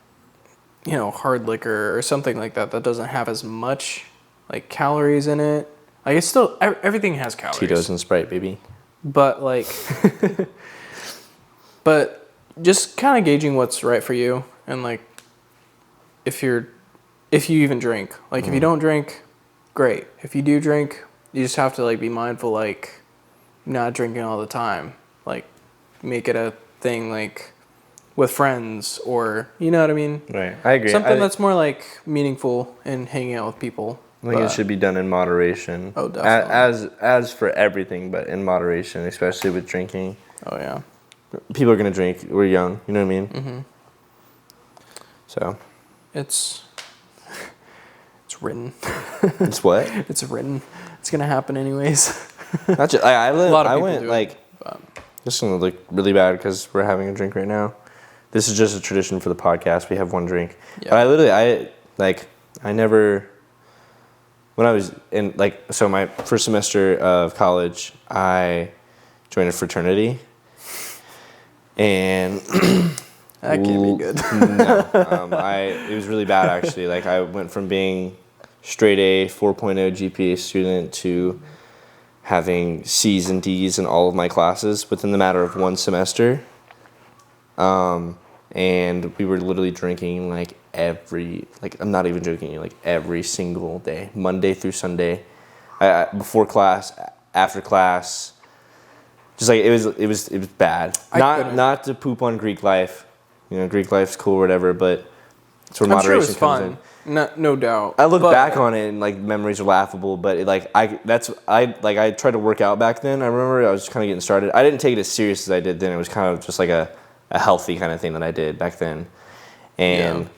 hard liquor or something like that doesn't have as much like calories in it. Like it's still, everything has calories. Tito's and Sprite, baby. But like, but just kind of gauging what's right for you. And like, if you're if you even drink. Like, if you don't drink, great. If you do drink, you just have to, like, be mindful, like, not drinking all the time. Like, make it a thing, like, with friends or, you know what I mean? Right. I agree. Something that's more, like, meaningful and hanging out with people. I think it should be done in moderation. Oh, definitely. As for everything, but in moderation, especially with drinking. Oh, yeah. People are going to drink. We're young. You know what I mean? Mm-hmm. So. It's written. It's what? It's written. It's going to happen anyways. Not just, I A lot of people went, do like, this is going to look really bad because we're having a drink right now. This is just a tradition for the podcast. We have one drink. Yeah. But I never, when I was in, like, so my first semester of college, I joined a fraternity. And that can't be good. No, it was really bad actually. Like I went from being straight A 4.0 GPA student to having C's and D's in all of my classes within the matter of one semester. And we were literally drinking like I'm not even joking you, like every single day, Monday through Sunday, before class, after class. Just like it was bad. Not to poop on Greek life, you know, Greek life's cool or whatever, but it's where moderation comes in. No doubt. I look back on it and like memories are laughable, but I tried to work out back then. I remember I was just kind of getting started. I didn't take it as serious as I did then. It was kind of just like a healthy kind of thing that I did back then, and. Yeah.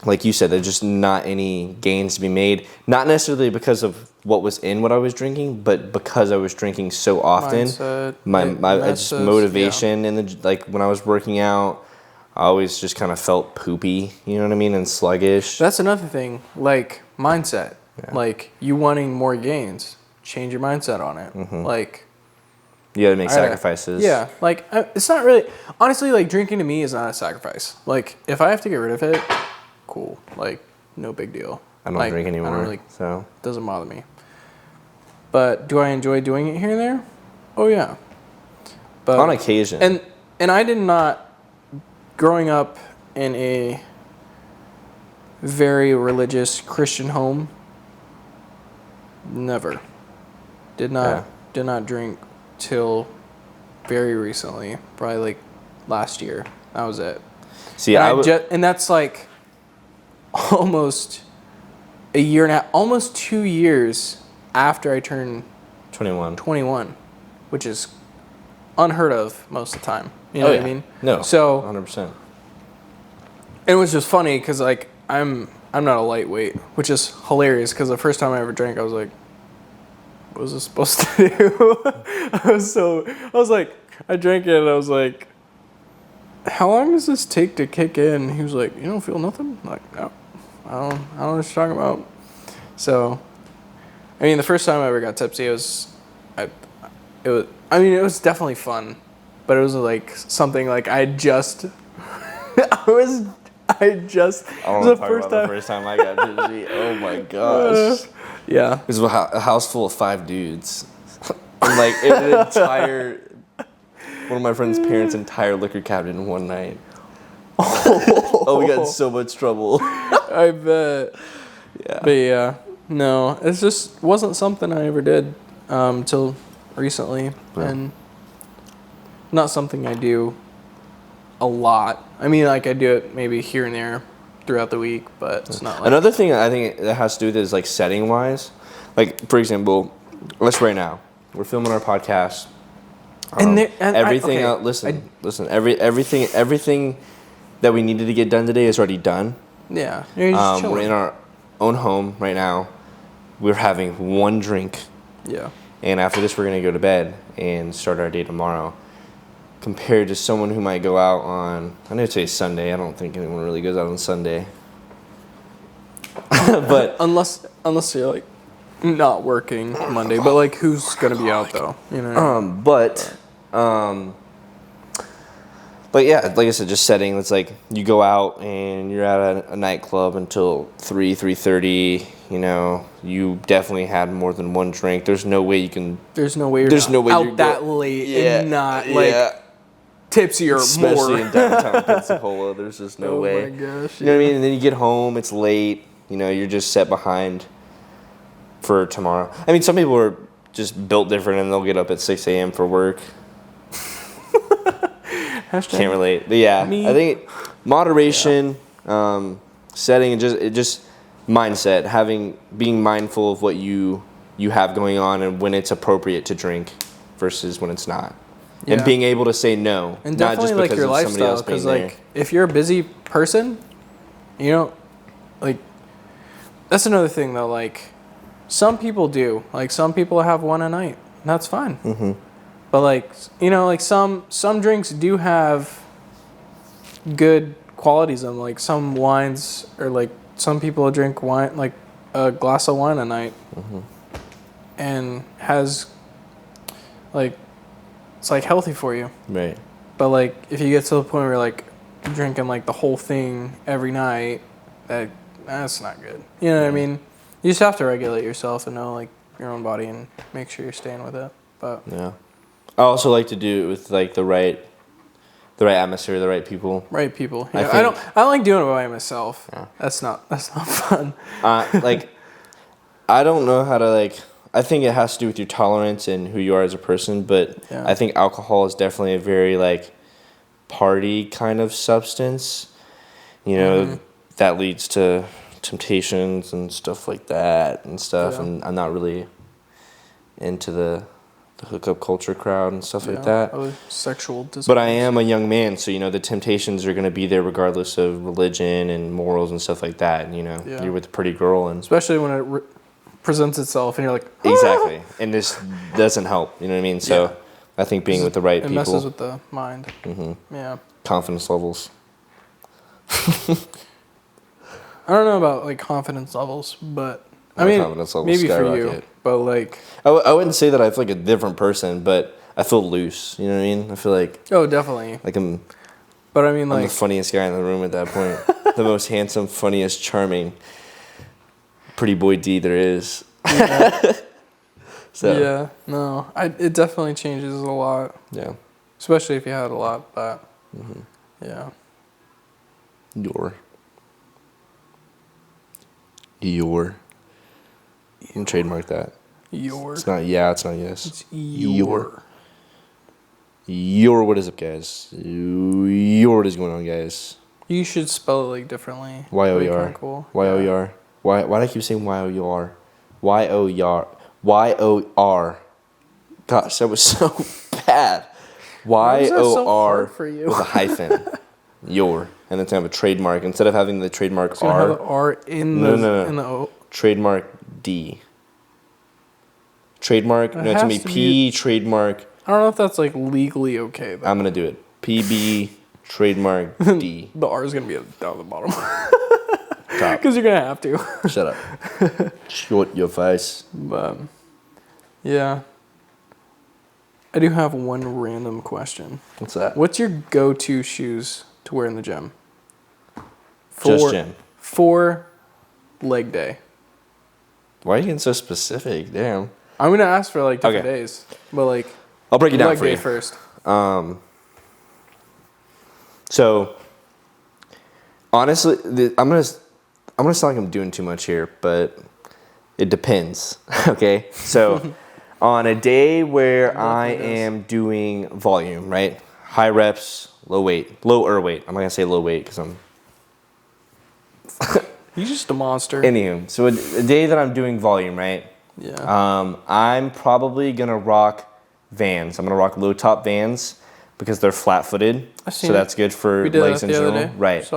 Like you said, there's just not any gains to be made. Not necessarily because of what was in what I was drinking, but because I was drinking so often. Mindset, my just motivation and like when I was working out, I always just kind of felt poopy. You know what I mean, and sluggish. That's another thing, like mindset. Yeah. Like you wanting more gains, change your mindset on it. Mm-hmm. Like you got to make sacrifices. Yeah, like it's not really honestly like drinking to me is not a sacrifice. Like if I have to get rid of it. Cool, like no big deal. I don't drink anymore, so it doesn't bother me. But do I enjoy doing it here and there? Oh yeah. But on occasion. And I did not, growing up in a very religious Christian home. Never. Did not drink till very recently, probably like last year. That was it. See, and that's like. Almost a year and a half, almost 2 years after I turned 21, which is unheard of most of the time. You know what I mean? No. So 100%. It was just funny because like I'm not a lightweight, which is hilarious because the first time I ever drank, I was like, what was this supposed to do? I drank it and I was like, how long does this take to kick in? He was like, you don't feel nothing? I'm like, no. I don't know what you're talking about. So, I mean, the first time I ever got tipsy, it was definitely fun, but it was like something like I want to talk about the first time I got tipsy. Oh my gosh. Yeah. It was a house full of 5 dudes. And like an entire, one of my friend's parents' entire liquor cabinet in one night. Oh, we got in so much trouble. I bet. Yeah. But yeah, no, it just wasn't something I ever did till recently, and not something I do a lot. I mean, like I do it maybe here and there throughout the week, but it's not like... Another thing I think that has to do with it is like setting wise. Like, for example, let's right now, we're filming our podcast. Everything that we needed to get done today is already done. Yeah. We're in our own home right now. We're having one drink. Yeah. And after this, we're going to go to bed and start our day tomorrow. Compared to someone who might go out on, I know today's Sunday. I don't think anyone really goes out on Sunday. But unless you're like not working Monday, but like who's going to be out though? You know. But yeah, like I said, just setting. It's like you go out and you're at a nightclub until 3:30. You know, you definitely had more than one drink. There's no way you can. There's no way you're out that late and not like tipsy or especially more. in downtown Pensacola. There's just no way. Oh my gosh! You know what I mean? And then you get home. It's late. You know, you're just set behind for tomorrow. I mean, some people are just built different and they'll get up at 6 a.m. for work. Can't relate. But yeah, I think moderation, setting, and just mindset, being mindful of what you have going on and when it's appropriate to drink versus when it's not. Yeah. And being able to say no. And definitely like your lifestyle, because like if you're a busy person, you know, like that's another thing though, like some people do. Like some people have one a night, and that's fine. Mm-hmm. But like, you know, like some drinks do have good qualities in them. Like some wines, or like some people drink wine, like a glass of wine a night, mm-hmm. and has like, it's like healthy for you. Right. But like if you get to the point where you're like drinking like the whole thing every night, that's not good. You know what I mean? You just have to regulate yourself and know like your own body and make sure you're staying with it. But yeah. I also like to do it with like the right atmosphere, the right people. Right people. Yeah. I don't like doing it by myself. Yeah. That's not fun. Like I don't know how to like. I think it has to do with your tolerance and who you are as a person. But yeah. I think alcohol is definitely a very like party kind of substance. You know, mm-hmm. that leads to temptations and stuff like that and stuff. Yeah. And I'm not really into the hookup culture crowd and stuff like that. Sexual discourse. But I am a young man, so, you know, the temptations are going to be there regardless of religion and morals and stuff like that. And, you know, you're with a pretty girl. And especially when it presents itself and you're like, ah! Exactly. And this doesn't help, you know what I mean? So I think being with the right people. It messes with the mind. Mm-hmm. Yeah. Confidence levels. I don't know about, like, confidence levels, but... I mean, maybe for you, but like... I wouldn't say that I feel like a different person, but I feel loose, you know what I mean? I feel like... Oh, definitely. Like I'm the funniest guy in the room at that point. The most handsome, funniest, charming, pretty boy D there is. Yeah. So. Yeah, no, it definitely changes a lot. Yeah. Especially if you had a lot, but... Mm-hmm. Yeah. Your. You can trademark that. Your. It's not it's not yes. It's your. Your, what is up, guys? Your, what is going on, guys? You should spell it like differently. Y-O-E-R. Cool. Y-O-E-R. Why do I keep saying Y-O-U-R? Y-O-E-R. Y-O-R. Gosh, that was so bad. Y-O-R for you? With a hyphen. Your. And then to have a trademark. Instead of having the trademark R. Have the R in the O. Trademark D. Trademark. No, it's going to be P, trademark. I don't know if that's like legally okay, though. I'm going to do it. PB, trademark D. The R is going to be down the bottom. Because you're going to have to. Shut up. Shut your face. But, yeah. I do have one random question. What's that? What's your go-to shoes to wear in the gym? Just gym. For leg day. Why are you getting so specific? Damn. I'm going to ask for like different days. But like... I'll break it down for you. Leg day first. So, honestly, I'm gonna sound like I'm doing too much here, but it depends. Okay, so on a day where I am doing volume, right, high reps, lower weight. I'm not gonna say low weight because I'm. You're just a monster. Anywho, so a day that I'm doing volume, right? Yeah. I'm probably gonna rock Vans. I'm gonna rock low top Vans because they're flat footed, so that's good for legs in general. Right.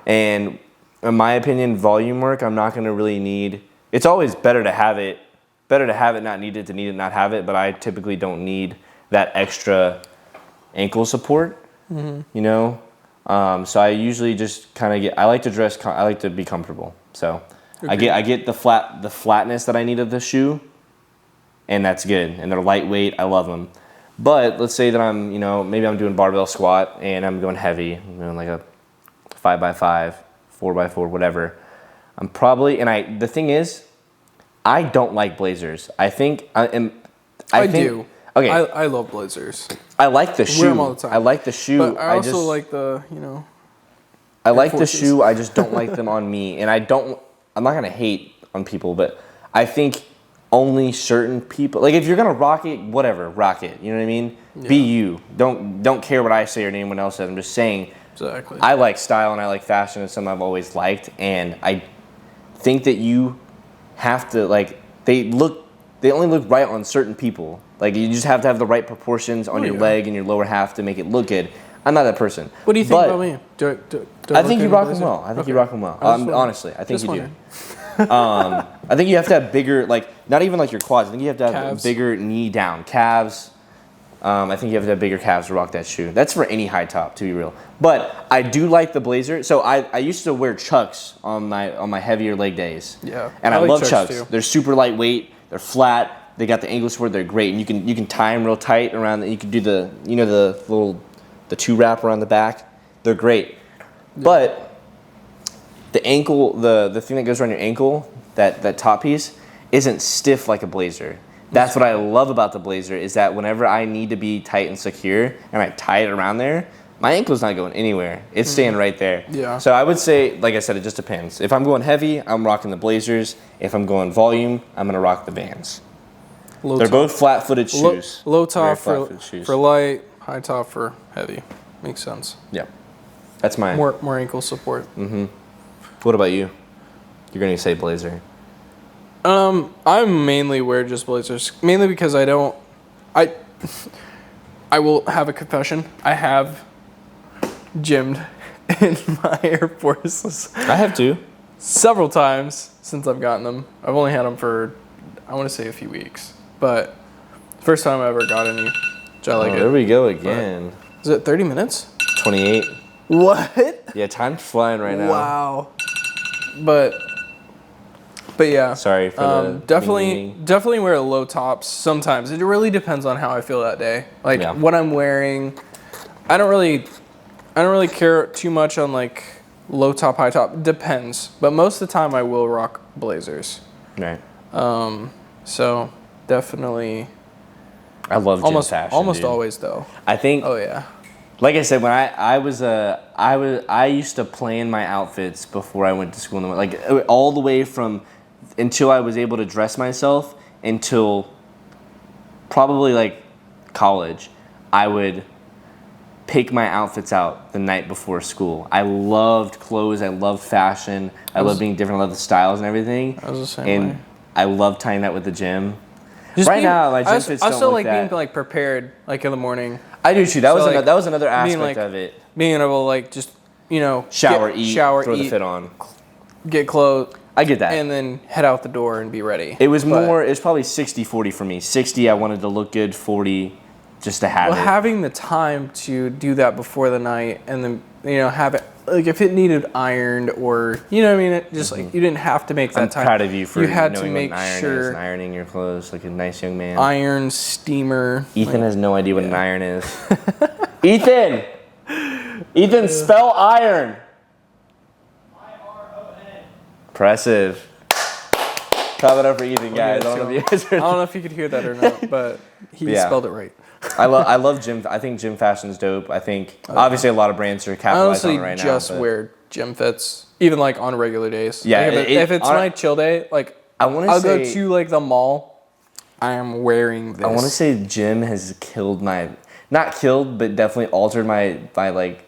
And in my opinion, volume work, I'm not gonna really need. It's always better to have it, not need it, to need it, not have it. But I typically don't need that extra ankle support. Mm-hmm. You know, so I usually just kind of get. I like to dress. I like to be comfortable. So I get the flatness that I need of the shoe. And that's good. And they're lightweight. I love them. But let's say that I'm, you know, maybe I'm doing barbell squat and I'm going heavy. I'm doing like a 5x5, 4x4, whatever. I'm probably, the thing is, I don't like blazers. I think I do. Okay. I love blazers. I like the shoe. Wear them all the time. I like the shoe. But I also like the, you know. I like the shoe. I just don't like them on me. And I don't, I'm not gonna hate on people, but I think only certain people, like if you're gonna rock it, whatever, rock it. You know what I mean? Yeah. Be you. Don't care what I say or anyone else says. I'm just saying. Exactly. I like style and I like fashion. It's something I've always liked, and I think that you have to like they only look right on certain people. Like you just have to have the right proportions on your leg and your lower half to make it look good. I'm not that person. What do you think about me? Do I think you rock them well. I think you rock them well. Honestly, I think you do. I think you have to have bigger, like not even like your quads. I think you have to have bigger knee down calves. I think you have to have bigger calves to rock that shoe. That's for any high top, to be real. But I do like the blazer. So I used to wear Chucks on my heavier leg days. Yeah. And I like love Chucks. Too. They're super lightweight. They're flat. They got the ankle support. They're great. And you can tie them real tight around. You can do the the 2-wrap around the back. They're great. Yeah. But the ankle, the thing that goes around your ankle, that top piece, isn't stiff like a blazer. That's what I love about the blazer is that whenever I need to be tight and secure and I tie it around there, my ankle's not going anywhere. It's staying right there. Yeah. So I would say, like I said, it just depends. If I'm going heavy, I'm rocking the blazers. If I'm going volume, I'm gonna rock the Vans. They're both flat-footed shoes. Low top for light, high top for heavy. Makes sense. Yeah. That's my more ankle support. Mm-hmm. What about you? You're gonna say blazer. I mainly wear just blazers, mainly because I will have a confession. I have gymmed in my Air Forces. I have too. Several times since I've gotten them. I've only had them for, I want to say a few weeks, but first time I ever got any, which I like it. There we go again. But, is it 30 minutes? 28. What? Yeah, time's flying right now. Wow. But yeah. Sorry for the definitely wear low tops sometimes. It really depends on how I feel that day. Like what I'm wearing. I don't really care too much on like low top, high top. Depends. But most of the time I will rock blazers. Right. So definitely I love gym fashion. Almost always though. I think Oh yeah. Like I said, when I used to plan my outfits before I went to school, like all the way from until I was able to dress myself until probably like college. I would pick my outfits out the night before school. I loved clothes. I loved fashion. I loved being different. I loved the styles and everything. I was the same way. I love tying that with the gym. Now, my gym fits don't I still look like being like prepared, like in the morning. I do too. That was another aspect of it. Being able to like just shower, throw the fit on, get clothes. I get that. And then head out the door and be ready. It was probably 60-40 for me. 60, I wanted to look good. 40, just to have it. Having the time to do that before the night and then, have it, like if it needed ironed or, you know what I mean? It just like, you didn't have to make that time. I'm proud of you for knowing to make what an iron is and ironing your clothes like a nice young man. Iron, steamer. Ethan has no idea what an iron is. Ethan, spell iron. Impressive. Clap it up for Ethan, guys. I don't know if you could hear that or not, but he spelled it right. I love gym. I think gym fashion's dope. I think obviously a lot of brands are capitalizing on it right now. I honestly just wear gym fits, even like on regular days. Yeah, like if it's my chill day, like I'll go to like the mall. I am wearing this. I want to say gym has killed not killed, but definitely altered my like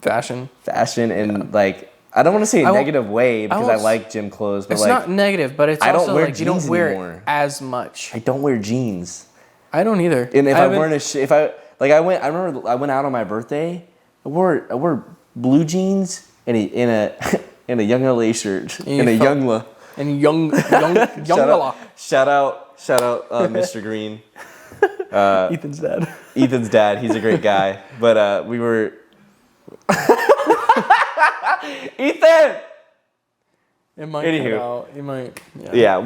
fashion and like. I don't want to say a negative way because I like gym clothes, but it's not negative, but it's also like you don't wear it as much. I don't wear jeans. I don't either. And if I'm wearing I remember I went out on my birthday. I wore blue jeans and a young LA shirt and a young Shout out, Mr. Green. Ethan's dad. Ethan's dad. He's a great guy. But we were. Ethan. It might cut out. You might. Yeah,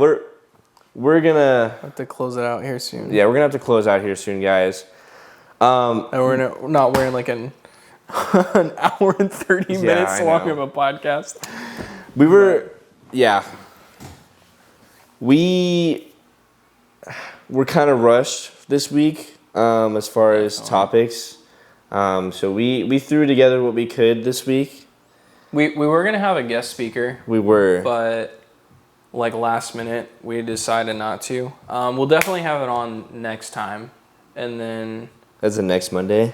we're gonna have to close it out here soon. Yeah, we're gonna have to close out here soon, guys. And we're not wearing like an hour and 30 minutes long of a podcast. We're kind of rushed this week as far as topics. So we threw together what we could this week. We were gonna have a guest speaker, We were. but like last minute we decided not to. We'll definitely have it on next time, and then That's the next Monday.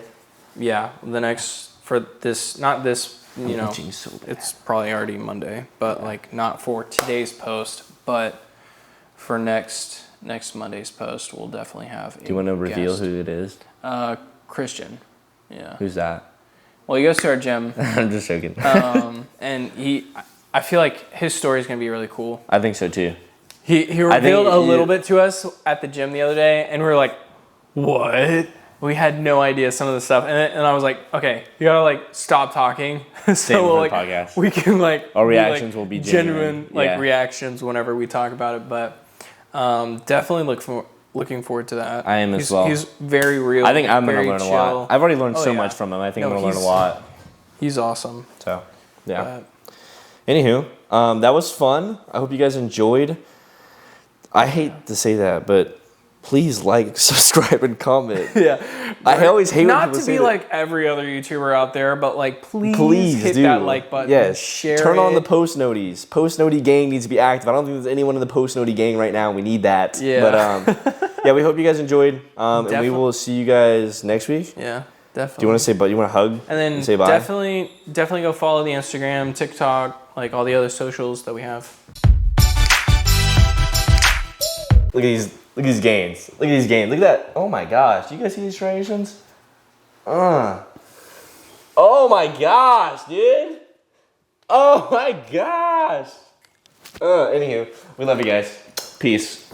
yeah, the next for this, not this. You know, itching so bad. it's probably already Monday, but like not for today's post, but for next Monday's post, we'll definitely have. Do you want to reveal who it is? Christian. Yeah. Who's that? Well, he goes to our gym. I'm just joking. And I feel like his story is going to be really cool. I think so too. He revealed a little bit to us at the gym the other day, and we were like, what? We had no idea some of the stuff. And I was like, okay, you got to like stop talking. Same we'll, for like, the podcast. we can like. Our reactions like, will be genuine like yeah. reactions whenever we talk about it. But definitely looking forward to that. I am as well. He's very real. I think I'm going to learn chill. a lot. I've already learned so yeah. much from him. I think I'm going to learn a he's- lot. He's awesome. So, yeah. But, Anywho, that was fun. I hope you guys enjoyed. I hate to say that, but please like, subscribe, and comment. yeah. I always hate when Not people to say be that. like every other YouTuber out there, but like please hit do. that like button. Yes. Share Turn on it. the post noties. Post noti gang needs to be active. I don't think there's anyone in the post noti gang right now. We need that. Yeah. But yeah, we hope you guys enjoyed. And we will see you guys next week. Yeah, definitely. Do you want to say, but you want to hug? And then say bye? definitely go follow the Instagram, TikTok, like all the other socials that we have. Look at these gains. Look at these gains. Look at that. Oh my gosh. Do you guys see these striations? Oh my gosh, dude. Oh my gosh. Anywho, we love you guys. Peace.